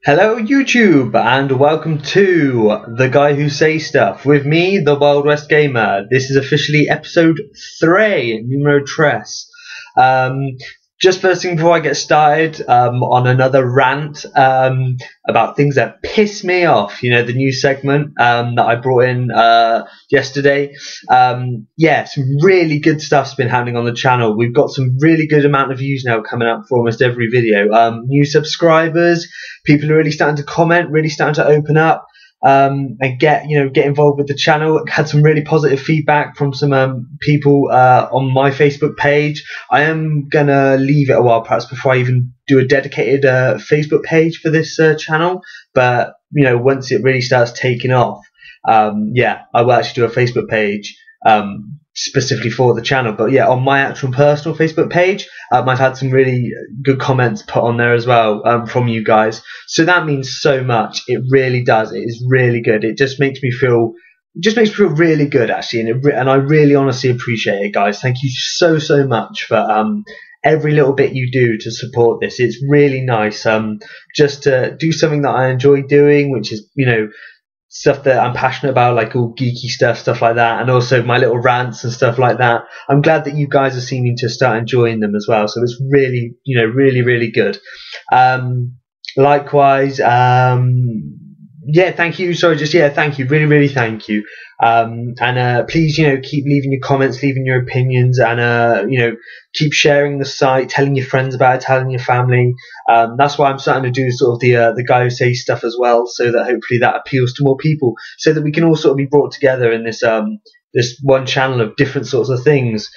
Hello YouTube and welcome to The Guy Who Says Stuff with me, the WildWestGamer. This is officially episode 3, numero tres. Just first thing before I get started on another rant about things that piss me off, you know, the new segment that I brought in yesterday. Yeah, some really good stuff's been happening on the channel. We've got some really good amount of views now coming up for almost every video. New subscribers, people are really starting to comment, really starting to open up. And get involved with the channel. Had some really positive feedback from some people on my Facebook page. I am gonna leave it a while perhaps before I even do a dedicated Facebook page for this channel, but you know, once it really starts taking off, yeah, I will actually do a Facebook page specifically for the channel. But yeah, on my actual personal Facebook page, I've had some really good comments put on there as well from you guys, so that means so much. It really does. It is really good. It just makes me feel really good actually, and I really honestly appreciate it, guys. Thank you so much for every little bit you do to support this. It's really nice just to do something that I enjoy doing, which is, you know, stuff that I'm passionate about, like all geeky stuff like that, and also my little rants and stuff like that. I'm glad that you guys are seeming to start enjoying them as well, so it's really, you know, really good. Likewise, yeah, thank you. Sorry, just yeah, thank you, really thank you. And please, you know, keep leaving your comments, leaving your opinions, and you know, keep sharing the site, telling your friends about it, telling your family. That's why I'm starting to do sort of the Guy Who Says Stuff as well, so that hopefully that appeals to more people, so that we can all sort of be brought together in this this one channel of different sorts of things.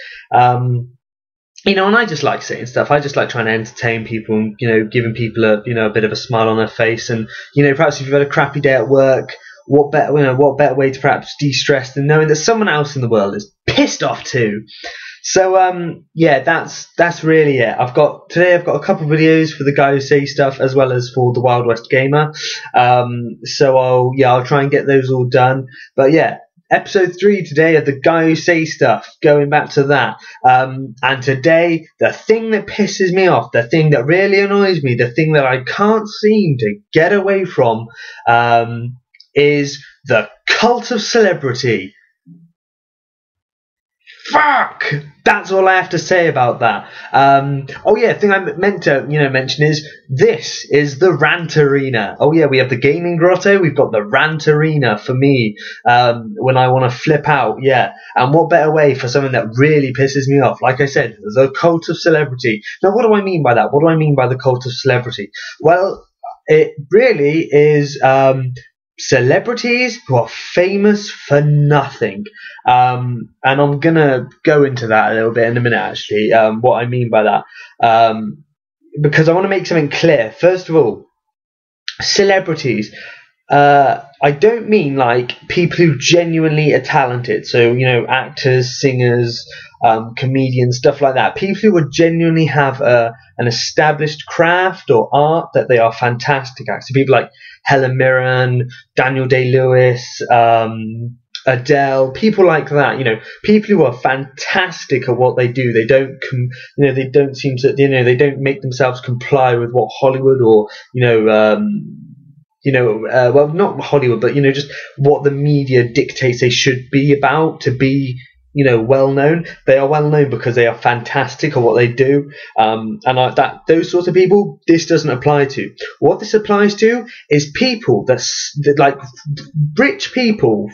You know, and I just like saying stuff. I just like trying to entertain people, and you know, giving people a a bit of a smile on their face. And you know, perhaps if you've had a crappy day at work, what better way to perhaps de-stress than knowing that someone else in the world is pissed off too. So yeah, that's really it. Today I've got a couple of videos for the Guy Who Says Stuff as well as for the Wild West Gamer. So I'll try and get those all done. But yeah, episode 3 today of the Guy Who Says Stuff, going back to that. And today, the thing that pisses me off, the thing that really annoys me, the thing that I can't seem to get away from, is the cult of celebrity. Fuck! That's all I have to say about that. Oh yeah, the thing I meant to mention is this is the rant arena. Oh yeah, we have the gaming grotto. We've got the rant arena for me when I want to flip out. Yeah, and what better way for something that really pisses me off? Like I said, the cult of celebrity. Now, what do I mean by that? What do I mean by the cult of celebrity? Well, it really is celebrities who are famous for nothing, and I'm gonna go into that a little bit in a minute actually, what I mean by that, because I want to make something clear. First of all, celebrities, I don't mean like people who genuinely are talented, so you know, actors, singers, comedians, stuff like that. People who would genuinely have an established craft or art that they are fantastic at. So people like Helen Mirren, Daniel Day-Lewis, Adele, people like that. You know, people who are fantastic at what they do. They don't, they don't seem to, they don't make themselves comply with what Hollywood or well, not Hollywood, but just what the media dictates they should be about to be, well known. They are well known because they are fantastic at what they do, and those sorts of people, this doesn't apply to. What this applies to is people that like rich people,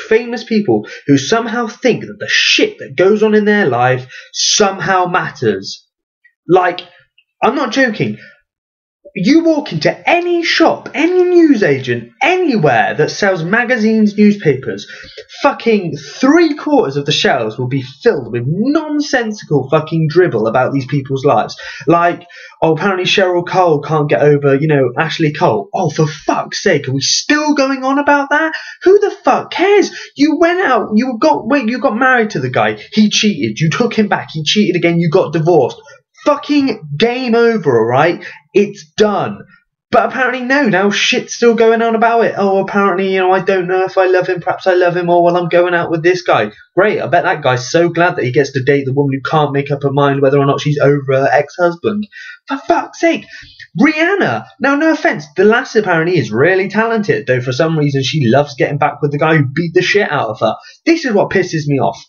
famous people who somehow think that the shit that goes on in their life somehow matters. Like, I'm not joking. You walk into any shop, any newsagent, anywhere that sells magazines, newspapers, fucking 3/4 of the shelves will be filled with nonsensical fucking dribble about these people's lives. Like, oh, apparently Cheryl Cole can't get over, Ashley Cole. Oh, for fuck's sake, are we still going on about that? Who the fuck cares? You went out, you got married to the guy, he cheated, you took him back, he cheated again, you got divorced. Fucking game over, alright? It's done. But apparently no, now shit's still going on about it. Oh, apparently, I don't know if I love him, perhaps I love him, or well, I'm going out with this guy. Great, I bet that guy's so glad that he gets to date the woman who can't make up her mind whether or not she's over her ex-husband. For fuck's sake. Rihanna. Now, no offense, the lass apparently is really talented, though for some reason she loves getting back with the guy who beat the shit out of her. This is what pisses me off.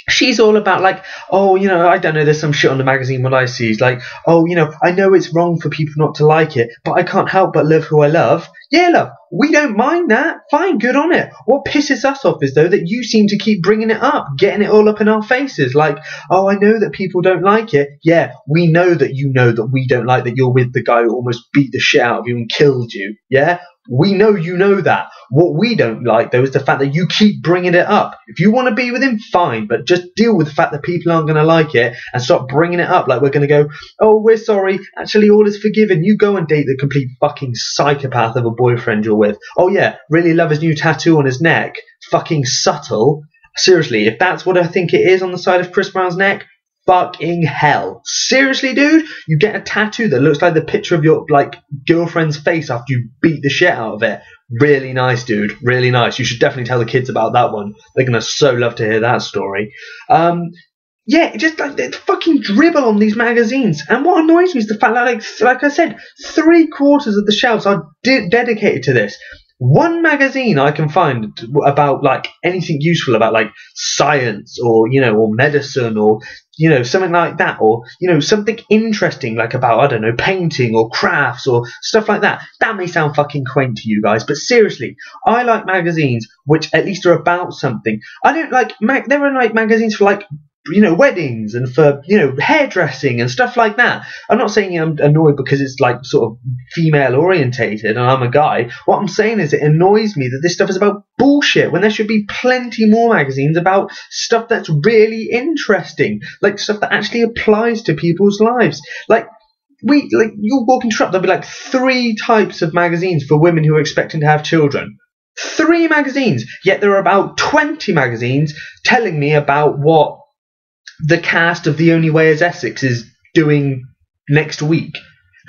She's all about like, oh, you know, I don't know, there's some shit on the magazine what I see. It's like, oh, you know, I know it's wrong for people not to like it, but I can't help but love who I love. Yeah, love, we don't mind that. Fine, good on it. What pisses us off is, though, that you seem to keep bringing it up, getting it all up in our faces. Like, oh, I know that people don't like it. Yeah, we know that you know that we don't like that you're with the guy who almost beat the shit out of you and killed you. Yeah? We know you know that. What we don't like, though, is the fact that you keep bringing it up. If you want to be with him, fine, but just deal with the fact that people aren't going to like it and stop bringing it up like we're going to go, oh, we're sorry, actually all is forgiven. You go and date the complete fucking psychopath of a boyfriend you're with. Oh, yeah, really love his new tattoo on his neck. Fucking subtle. Seriously, if that's what I think it is on the side of Chris Brown's neck, fucking hell. Seriously, dude? You get a tattoo that looks like the picture of your like girlfriend's face after you beat the shit out of it. Really nice, dude. Really nice. You should definitely tell the kids about that one. They're gonna so love to hear that story. Yeah, just like they fucking dribble on these magazines. And what annoys me is the fact that, like I said, 3/4 of the shelves are dedicated to this. One magazine I can find about like anything useful about like science or, you know, or medicine or, you know, something like that, or, you know, something interesting like about, I don't know, painting or crafts or stuff like that. That may sound fucking quaint to you guys, but seriously, I like magazines which at least are about something. I don't like there are like magazines for like, you know, weddings and for, you know, hairdressing and stuff like that. I'm not saying I'm annoyed because it's like sort of female orientated and I'm a guy. What I'm saying is it annoys me that this stuff is about bullshit when there should be plenty more magazines about stuff that's really interesting, like stuff that actually applies to people's lives. Like you'll walk into a shop, there'll be like 3 types of magazines for women who are expecting to have children. 3 magazines, yet there are about 20 magazines telling me about what the cast of The Only Way is Essex is doing next week.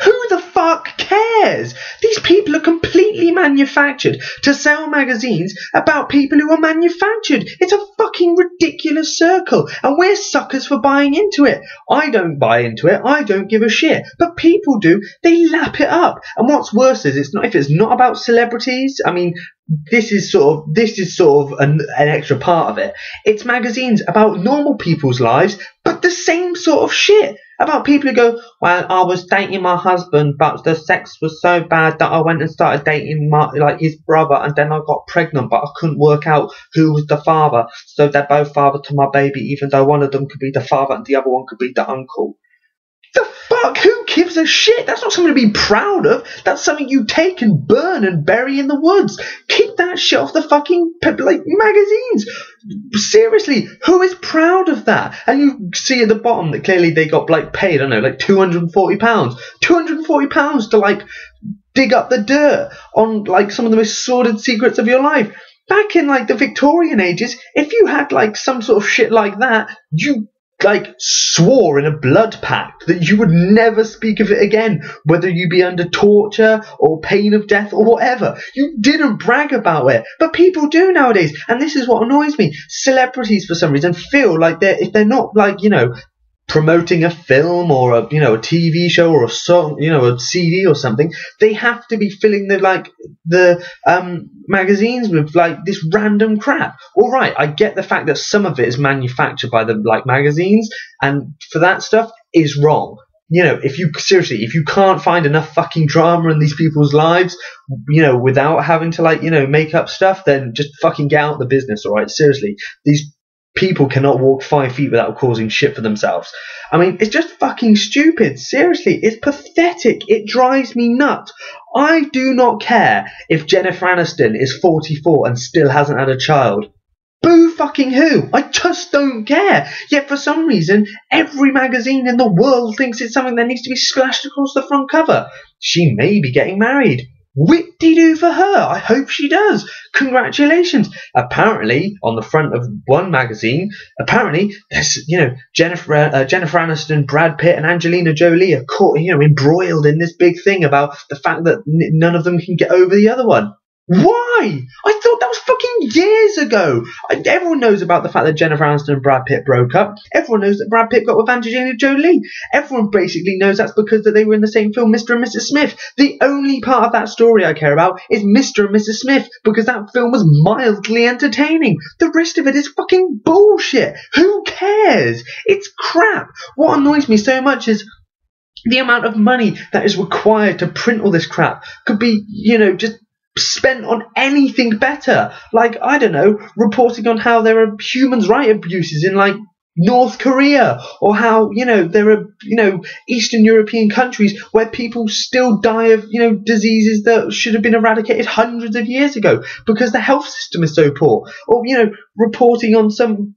Who the fuck cares? These people are completely manufactured to sell magazines about people who are manufactured. It's a fucking ridiculous circle, and we're suckers for buying into it. I don't buy into it. I don't give a shit. But people do. They lap it up. And what's worse is if it's not about celebrities. I mean, this is sort of an extra part of it. It's magazines about normal people's lives, but the same sort of shit. About people who go, well, I was dating my husband, but the sex was so bad that I went and started dating his brother, and then I got pregnant, but I couldn't work out who was the father. So they're both father to my baby, even though one of them could be the father and the other one could be the uncle. The fuck? Who gives a shit? That's not something to be proud of. That's something you take and burn and bury in the woods. Keep that shit off the fucking magazines. Seriously, who is proud of that? And you see at the bottom that clearly they got paid, I don't know, like £240. £240 to dig up the dirt on some of the most sordid secrets of your life. Back in the Victorian ages, if you had some sort of shit like that, you swore in a blood pact that you would never speak of it again, whether you be under torture or pain of death or whatever. You didn't brag about it, but people do nowadays, and this is what annoys me. Celebrities, for some reason, feel like if they're not promoting a film or a TV show or a song, a CD or something, they have to be filling the magazines with this random crap. All right, I get the fact that some of it is manufactured by the magazines, and for that stuff is wrong. If you can't find enough fucking drama in these people's lives, without having to make up stuff, then just fucking get out of the business. All right, seriously, these people cannot walk 5 feet without causing shit for themselves. I mean, it's just fucking stupid. Seriously, it's pathetic. It drives me nuts. I do not care if Jennifer Aniston is 44 and still hasn't had a child. Boo fucking who? I just don't care. Yet for some reason, every magazine in the world thinks it's something that needs to be splashed across the front cover. She may be getting married. Whip-de-doo for her. I hope she does. Congratulations. Apparently, on the front of one magazine, there's, Jennifer Aniston, Brad Pitt, and Angelina Jolie are caught, embroiled in this big thing about the fact that none of them can get over the other one. Why? I thought that was fucking years ago. Everyone knows about the fact that Jennifer Aniston and Brad Pitt broke up. Everyone knows that Brad Pitt got with Angelina Jolie. Everyone basically knows that's because that they were in the same film, Mr. and Mrs. Smith. The only part of that story I care about is Mr. and Mrs. Smith, because that film was mildly entertaining. The rest of it is fucking bullshit. Who cares? It's crap. What annoys me so much is the amount of money that is required to print all this crap could be, just spent on anything better. Like, I don't know, reporting on how there are human rights abuses in, like, North Korea, or how, there are, Eastern European countries where people still die of, diseases that should have been eradicated hundreds of years ago because the health system is so poor. Or, reporting on some,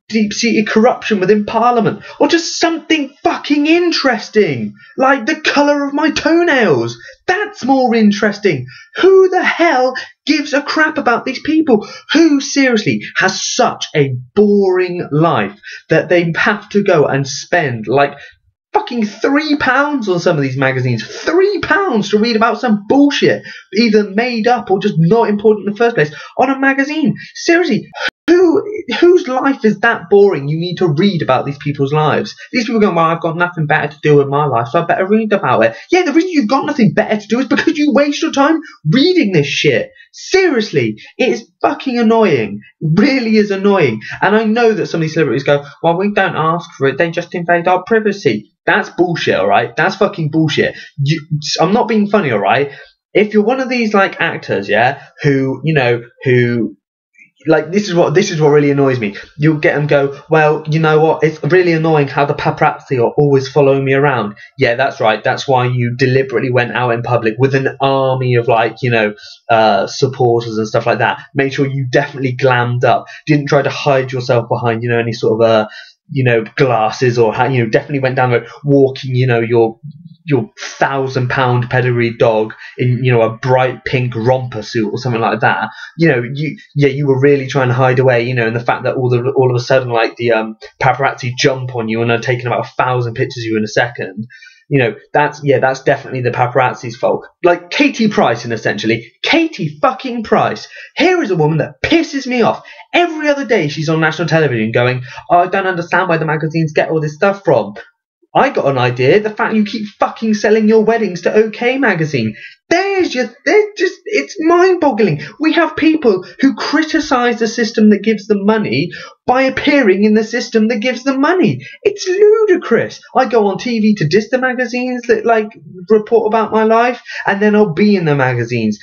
deep-seated corruption within Parliament, or just something fucking interesting, like the colour of my toenails. That's more interesting. Who the hell gives a crap about these people? Who seriously has such a boring life that they have to go and spend like fucking £3 on some of these magazines? £3 to read about some bullshit, either made up or just not important in the first place, on a magazine. Seriously, whose life is that boring you need to read about these people's lives? These people going, well, I've got nothing better to do with my life, so I better read about it. Yeah, the reason you've got nothing better to do is because you waste your time reading this shit. Seriously, it is fucking annoying. It really is annoying. And I know that some of these celebrities go, well, we don't ask for it, they just invade our privacy. That's bullshit, alright? That's fucking bullshit. I'm not being funny, alright? If you're one of these, like, actors, yeah, who like, this is what really annoys me. You'll get them go, well, you know what, it's really annoying how the paparazzi are always following me around. Yeah, that's right. That's why you deliberately went out in public with an army of, like, supporters and stuff like that. Made sure you definitely glammed up. Didn't try to hide yourself behind, any sort of, glasses, or how, definitely went down the road walking, your £1,000 pedigree dog in, a bright pink romper suit or something like that. You were really trying to hide away, and the fact that all of a sudden, like, the paparazzi jump on you and are taking about 1,000 pictures of you in a second. That's definitely the paparazzi's fault. Like Katie Price, essentially. Katie fucking Price. Here is a woman that pisses me off. Every other day she's on national television going, oh, I don't understand where the magazines get all this stuff from. I got an idea. The fact you keep fucking selling your weddings to OK Magazine. It's mind-boggling. We have people who criticise the system that gives them money by appearing in the system that gives them money. It's ludicrous. I go on TV to diss the magazines that, like, report about my life, and then I'll be in the magazines,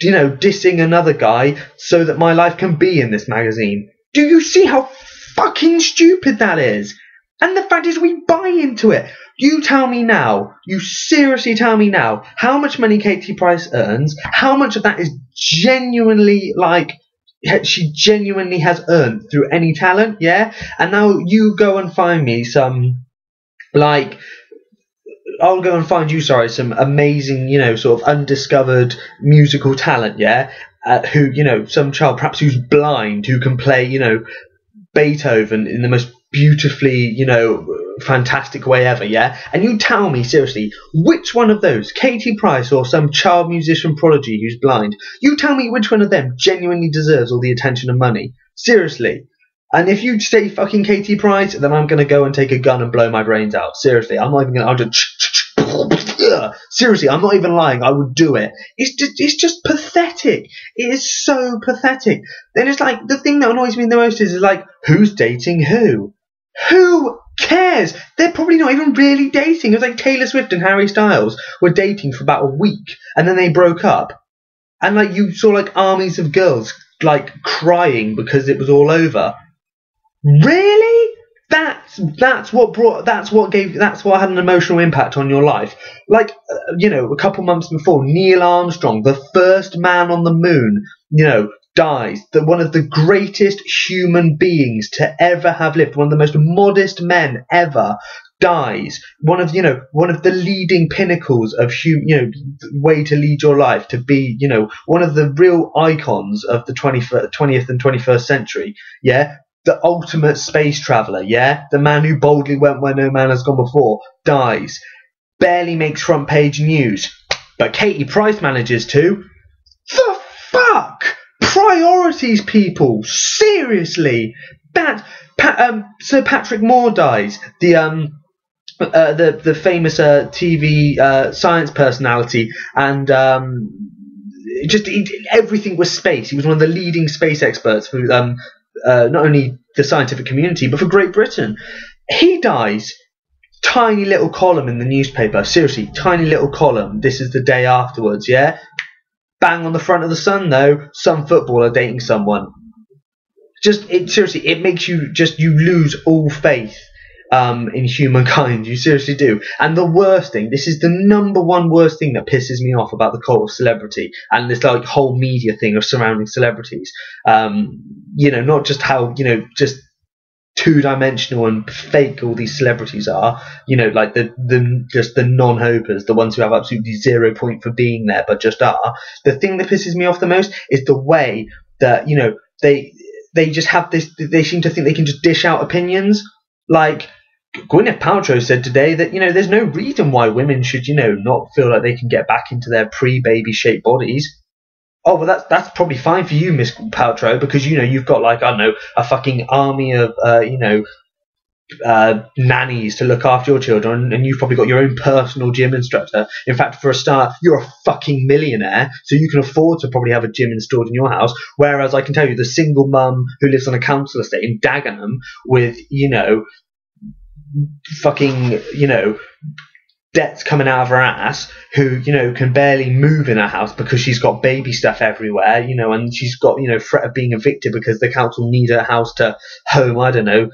dissing another guy so that my life can be in this magazine. Do you see how fucking stupid that is? And the fact is, we buy into it. You tell me now, you seriously tell me now, how much money Katie Price earns, how much of that is genuinely, like, she genuinely has earned through any talent, yeah? And now you go and find me some, like, I'll go and find you, some amazing, sort of undiscovered musical talent, yeah? Who, some child perhaps who's blind, who can play, Beethoven in the most beautifully, fantastic way ever, yeah? And you tell me, seriously, which one of those, Katie Price or some child musician prodigy who's blind, you tell me which one of them genuinely deserves all the attention and money. Seriously. And if you say fucking Katie Price, then I'm going to go and take a gun and blow my brains out. Seriously, I'm not even going to... I'm just... Seriously, I'm not even lying. I would do it. It's just pathetic. It is so pathetic. Then it's like, the thing that annoys me the most is like, who's dating who? Who cares? They're probably not even really dating. It was like Taylor Swift and Harry Styles were dating for about a week, and then they broke up. And, like, you saw, like, armies of girls, like, crying because it was all over. Really? That's what had an emotional impact on your life. Like, a couple months before, Neil Armstrong, the first man on the moon, dies. One of the greatest human beings to ever have lived, one of the most modest men ever, dies. One of the leading pinnacles of way to lead your life, to be, one of the real icons of the 20th and 21st century. Yeah. The ultimate space traveller, yeah? The man who boldly went where no man has gone before, dies. Barely makes front page news. But Katie Price manages to. fuck? Priorities, people. Seriously. Sir Patrick Moore dies. The famous TV science personality, and everything was space. He was one of the leading space experts for not only the scientific community but for Great Britain. He dies. Tiny little column in the newspaper. Seriously, tiny little column. This is the day afterwards. Yeah. Bang on the front of the Sun, though. Some footballer dating someone. Seriously, it makes you lose all faith in humankind. You seriously do. And the worst thing, this is the number one worst thing that pisses me off about the cult of celebrity and this like whole media thing of surrounding celebrities. Not just how just two-dimensional and fake all these celebrities are, like the non-hopers, the ones who have absolutely 0 point for being there but just are. The thing that pisses me off the most is the way that they just have this, they seem to think they can just dish out opinions. Like Gwyneth Paltrow said today that there's no reason why women should not feel like they can get back into their pre-baby shaped bodies. Oh, well, that's probably fine for you, Miss Paltrow, because you've got like, I don't know, a fucking army of nannies to look after your children, and you've probably got your own personal gym instructor. In fact, for a start, you're a fucking millionaire, so you can afford to probably have a gym installed in your house. Whereas I can tell you, the single mum who lives on a council estate in Dagenham with fucking debts coming out of her ass, who can barely move in her house because she's got baby stuff everywhere, and she's got threat of being evicted because the council need her house to home, I don't know,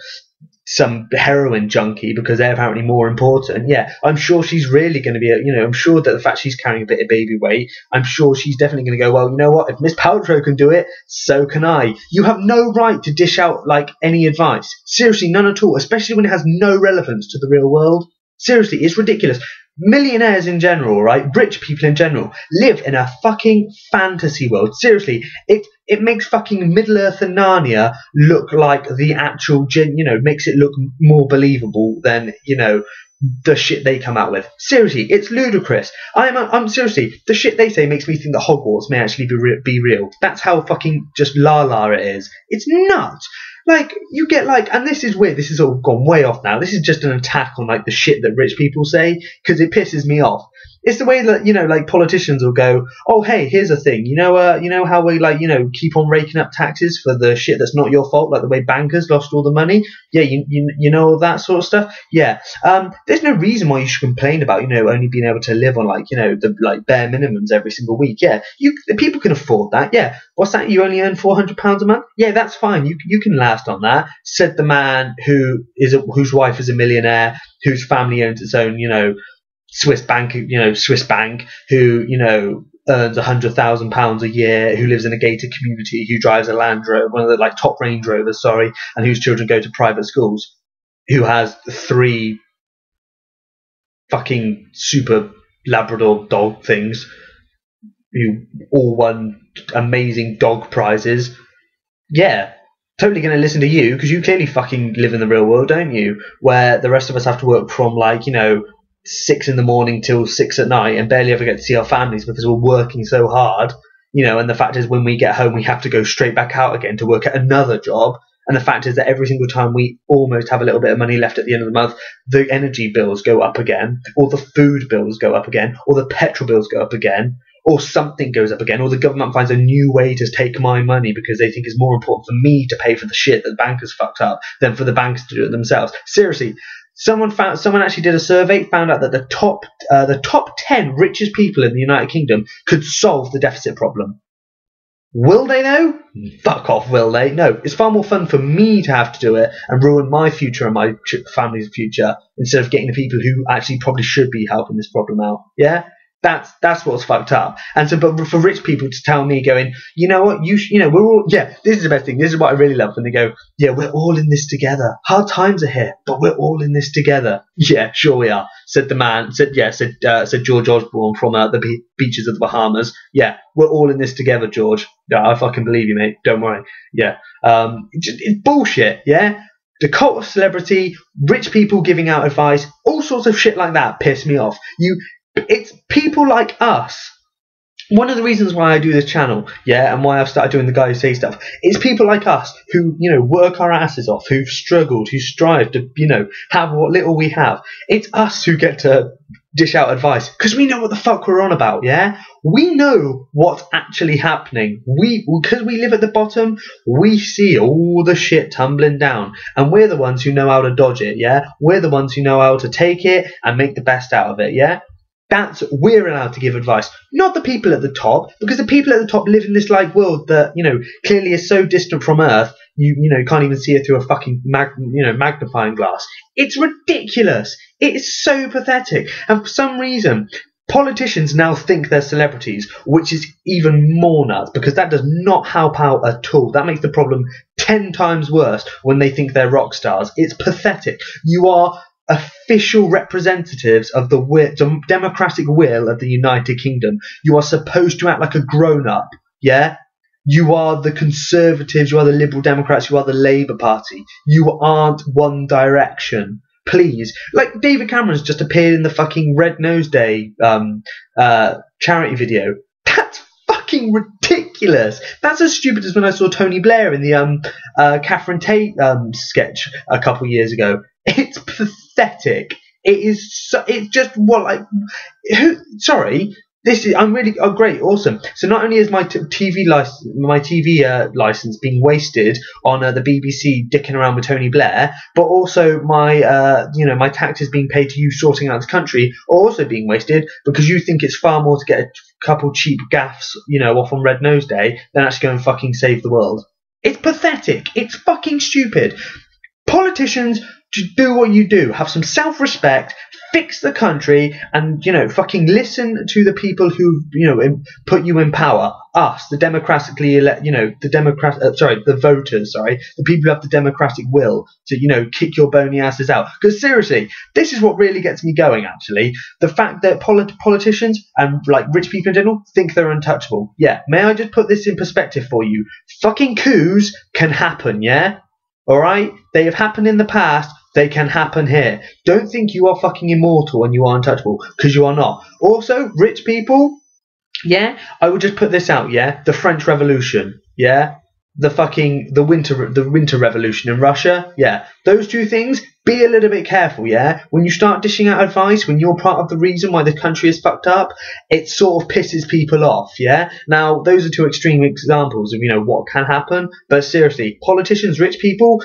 some heroin junkie because they're apparently more important. Yeah, I'm sure she's really going to be I'm sure that the fact she's carrying a bit of baby weight, I'm sure she's definitely going to go, well, you know what, if Miss Paltrow can do it, so can I. You have no right to dish out like any advice. Seriously, none at all, especially when it has no relevance to the real world. Seriously, it's ridiculous. Millionaires in general, right? Rich people in general live in a fucking fantasy world. Seriously, it makes fucking Middle-earth and Narnia look like the actual makes it look more believable than the shit they come out with. Seriously, it's ludicrous. I'm seriously, the shit they say makes me think that Hogwarts may actually be real. That's how fucking just la it is. It's nuts. Like, you get like, and this is weird, this has all gone way off now. This is just an attack on like the shit that rich people say, because it pisses me off. It's the way that, like politicians will go, oh, hey, here's a thing. You know how we like, keep on raking up taxes for the shit that's not your fault, like the way bankers lost all the money. Yeah, you know all that sort of stuff. Yeah. There's no reason why you should complain about, only being able to live on like, the like bare minimums every single week. Yeah. People can afford that. Yeah. What's that? You only earn £400 a month? Yeah, that's fine. You can last on that, said the man whose wife is a millionaire, whose family owns its own, Swiss bank, who, earns £100,000 a year, who lives in a gated community, who drives a Land Rover, one of the like top Range Rovers, and whose children go to private schools, who has 3 fucking super Labrador dog things, who all won amazing dog prizes. Yeah, totally going to listen to you, because you clearly fucking live in the real world, don't you? Where the rest of us have to work from like, 6 in the morning till 6 at night and barely ever get to see our families because we're working so hard, and the fact is when we get home we have to go straight back out again to work at another job, and the fact is that every single time we almost have a little bit of money left at the end of the month, the energy bills go up again, or the food bills go up again, or the petrol bills go up again, or something goes up again, or the government finds a new way to take my money because they think it's more important for me to pay for the shit that the bankers fucked up than for the banks to do it themselves. Seriously, someone actually did a survey, found out that the top 10 richest people in the United Kingdom could solve the deficit problem. Will they though? Fuck off, will they? No, it's far more fun for me to have to do it and ruin my future and my family's future instead of getting the people who actually probably should be helping this problem out. Yeah? That's what's fucked up. And so, but for rich people to tell me, going, you know what, we're all, yeah, this is the best thing. This is what I really love when they go, yeah, we're all in this together. Hard times are here, but we're all in this together. Yeah, sure we are. Said the man. Said George Osborne from the beaches of the Bahamas. Yeah, we're all in this together, George. Yeah, I fucking believe you, mate. Don't worry. Yeah, it's bullshit. Yeah. The cult of celebrity, rich people giving out advice, all sorts of shit like that piss me off. It's people like us one of the reasons why I do this channel, yeah, and why I've started doing the Guy Who Say Stuff, is people like us who, work our asses off, who've struggled, who strive to, have what little we have. It's us who get to dish out advice because we know what the fuck we're on about, yeah? We know what's actually happening. Because we live at the bottom, we see all the shit tumbling down, and we're the ones who know how to dodge it, yeah? We're the ones who know how to take it and make the best out of it, yeah? We're allowed to give advice, not the people at the top, because the people at the top live in this world that clearly is so distant from Earth. You can't even see it through a fucking magnifying glass. It's ridiculous. It is so pathetic, and for some reason, politicians now think they're celebrities, which is even more nuts because that does not help out at all. That makes the problem 10 times worse when they think they're rock stars. It's pathetic. You are official representatives of the democratic will of the United Kingdom. You are supposed to act like a grown-up, yeah? You are the Conservatives, you are the Liberal Democrats, you are the Labour Party. You aren't One Direction. Please. Like, David Cameron's just appeared in the fucking Red Nose Day charity video. That's fucking ridiculous. That's as stupid as when I saw Tony Blair in the Catherine Tate sketch a couple years ago. It's pathetic. It is. It's just sorry. I'm really. Oh, great, awesome. So not only is my TV license being wasted on the BBC dicking around with Tony Blair, but also my my taxes being paid to you sorting out the country are also being wasted because you think it's far more to get a couple cheap gaffs off on Red Nose Day than actually go and fucking save the world. It's pathetic. It's fucking stupid. Politicians, just do what you do. Have some self-respect, fix the country, and, fucking listen to the people who, put you in power. Us, the democratically the voters, the people who have the democratic will to, kick your bony asses out. Because seriously, this is what really gets me going, actually. The fact that politicians and, rich people in general think they're untouchable. Yeah, may I just put this in perspective for you? Fucking coups can happen, yeah? Alright? They have happened in the past. They can happen here. Don't think you are fucking immortal and you are untouchable, because you are not. Also, rich people, yeah? I will just put this out, yeah? The French Revolution, yeah? The Winter Revolution in Russia, yeah? Those two things, be a little bit careful, yeah? When you start dishing out advice, when you're part of the reason why the country is fucked up, it sort of pisses people off, yeah? Now, those are two extreme examples of, what can happen. But seriously, politicians, rich people,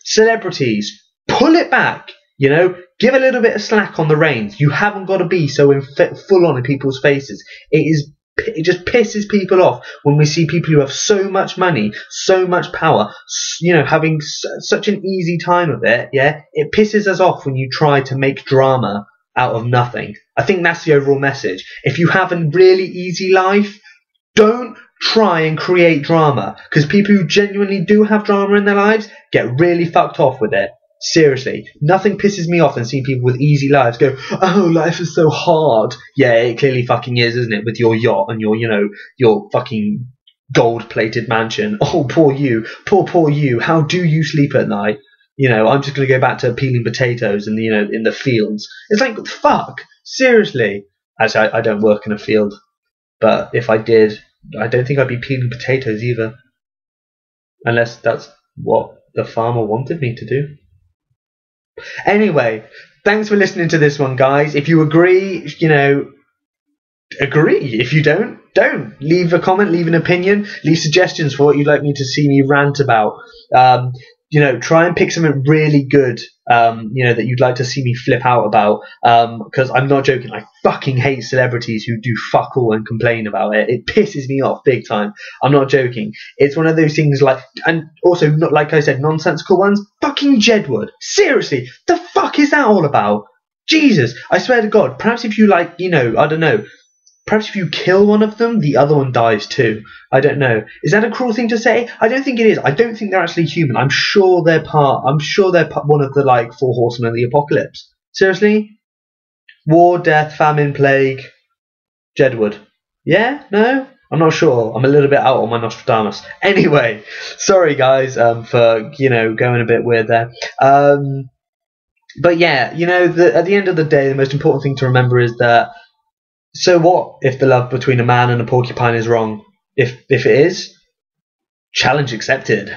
celebrities, pull it back, give a little bit of slack on the reins. You haven't got to be so full on in people's faces. It just pisses people off when we see people who have so much money, so much power, having such an easy time of it, yeah? It pisses us off when you try to make drama out of nothing. I think that's the overall message. If you have a really easy life, don't try and create drama, because people who genuinely do have drama in their lives get really fucked off with it. Seriously, nothing pisses me off than seeing people with easy lives go, oh, life is so hard. Yeah, it clearly fucking is, isn't it? With your yacht and your fucking gold-plated mansion. Oh, poor you. Poor you. How do you sleep at night? I'm just going to go back to peeling potatoes in the fields. It's like, fuck. Seriously. Actually, I don't work in a field. But if I did, I don't think I'd be peeling potatoes either. Unless that's what the farmer wanted me to do. Anyway, thanks for listening to this one, guys. If you agree, agree. If you don't. Leave a comment, leave an opinion, leave suggestions for what you'd like me to see me rant about. Try and pick something really good, that you'd like to see me flip out about. Because I'm not joking. I fucking hate celebrities who do fuck all and complain about it. It pisses me off big time. I'm not joking. It's one of those things and also, not like I said, nonsensical ones. Fucking Jedward. Seriously, the fuck is that all about? Jesus, I swear to God. Perhaps if you I don't know. Perhaps if you kill one of them, the other one dies too. I don't know. Is that a cruel thing to say? I don't think it is. I don't think they're actually human. I'm sure they're one of the 4 horsemen of the apocalypse. Seriously? War, death, famine, plague, Jedward. Yeah? No? I'm not sure. I'm a little bit out on my Nostradamus. Anyway, sorry guys for going a bit weird there. But yeah, at the end of the day, the most important thing to remember is that So what if the love between a man and a porcupine is wrong? If it is, challenge accepted.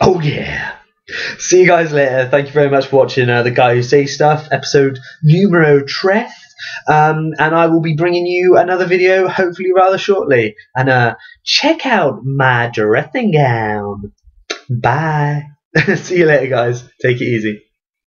Oh yeah. See you guys later. Thank you very much for watching The Guy Who Says Stuff, episode numero tres. And I will be bringing you another video hopefully rather shortly. And check out my dressing gown. Bye. See you later, guys. Take it easy.